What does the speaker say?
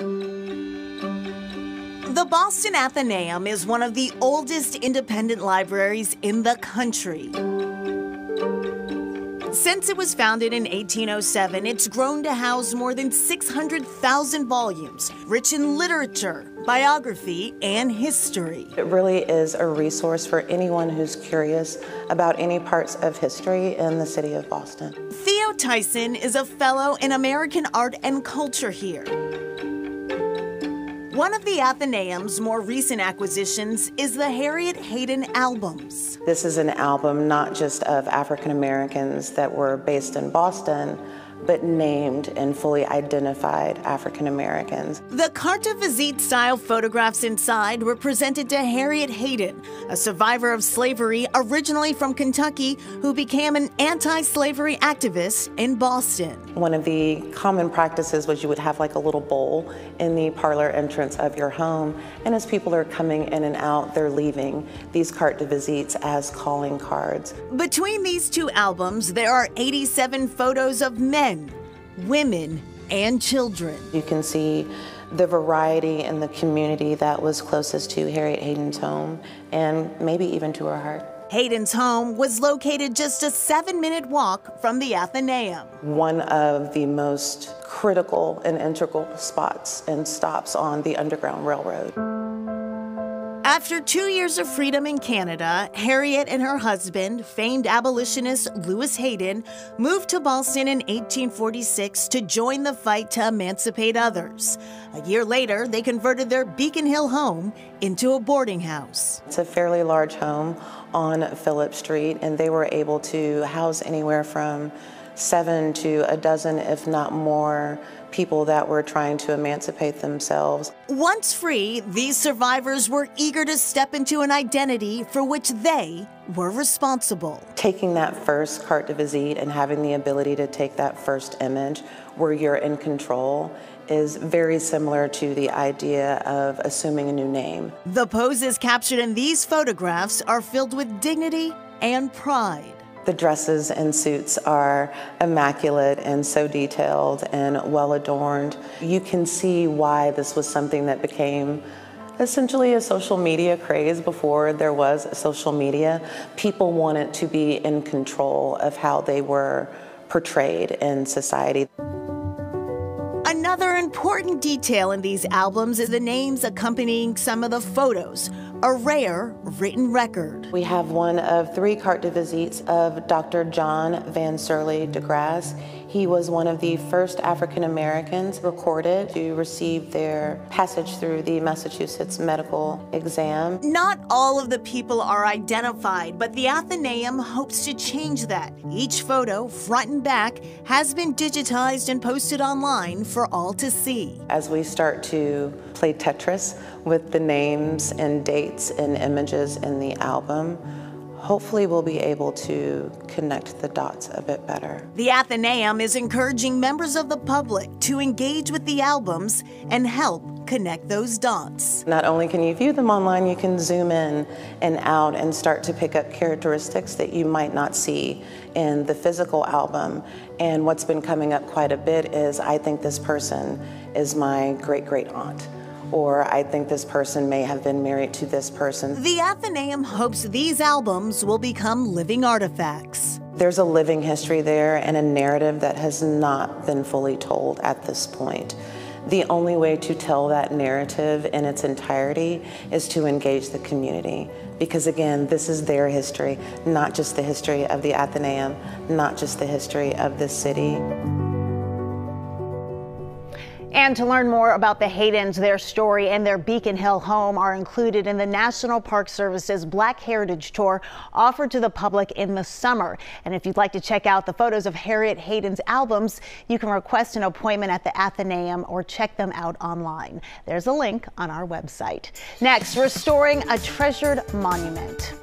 The Boston Athenaeum is one of the oldest independent libraries in the country. Since it was founded in 1807, it's grown to house more than 600,000 volumes, rich in literature, biography, and history. It really is a resource for anyone who's curious about any parts of history in the city of Boston. Theo Tyson is a fellow in American art and culture here. One of the Athenaeum's more recent acquisitions is the Harriet Hayden albums. This is an album not just of African Americans that were based in Boston, but named and fully identified African Americans. The carte de visite style photographs inside were presented to Harriet Hayden, a survivor of slavery originally from Kentucky who became an anti-slavery activist in Boston. One of the common practices was you would have like a little bowl in the parlor entrance of your home, and as people are coming in and out, they're leaving these carte de visites as calling cards. Between these two albums, there are 87 photos of men, women, and children. You can see the variety in the community that was closest to Harriet Hayden's home and maybe even to her heart. Hayden's home was located just a 7-minute walk from the Athenaeum. One of the most critical and integral spots and stops on the Underground Railroad. After 2 years of freedom in Canada, Harriet and her husband, famed abolitionist Lewis Hayden, moved to Boston in 1846 to join the fight to emancipate others. A year later, they converted their Beacon Hill home into a boarding house. It's a fairly large home on Phillip Street, and they were able to house anywhere from 7 to a dozen, if not more, people that were trying to emancipate themselves. Once free, these survivors were eager to step into an identity for which they were responsible. Taking that first carte de visite and having the ability to take that first image where you're in control is very similar to the idea of assuming a new name. The poses captured in these photographs are filled with dignity and pride. The dresses and suits are immaculate and so detailed and well adorned. You can see why this was something that became essentially a social media craze before there was social media. People wanted to be in control of how they were portrayed in society. Another important detail in these albums is the names accompanying some of the photos, a rare written record. We have one of 3 carte de visites of Dr. John Van Serly de Grasse. He was one of the first African Americans recorded to receive their passage through the Massachusetts medical exam. Not all of the people are identified, but the Athenaeum hopes to change that. Each photo, front and back, has been digitized and posted online for all to see. As we start to play Tetris with the names and dates and images in the album, hopefully we'll be able to connect the dots a bit better. The Athenaeum is encouraging members of the public to engage with the albums and help connect those dots. Not only can you view them online, you can zoom in and out and start to pick up characteristics that you might not see in the physical album. And what's been coming up quite a bit is, I think this person is my great-great-aunt, or I think this person may have been married to this person. The Athenaeum hopes these albums will become living artifacts. There's a living history there and a narrative that has not been fully told at this point. The only way to tell that narrative in its entirety is to engage the community. Because again, this is their history, not just the history of the Athenaeum, not just the history of this city. And to learn more about the Haydens, their story and their Beacon Hill home are included in the National Park Service's Black Heritage Tour offered to the public in the summer. And if you'd like to check out the photos of Harriet Hayden's albums, you can request an appointment at the Athenaeum or check them out online. There's a link on our website. Next, restoring a treasured monument.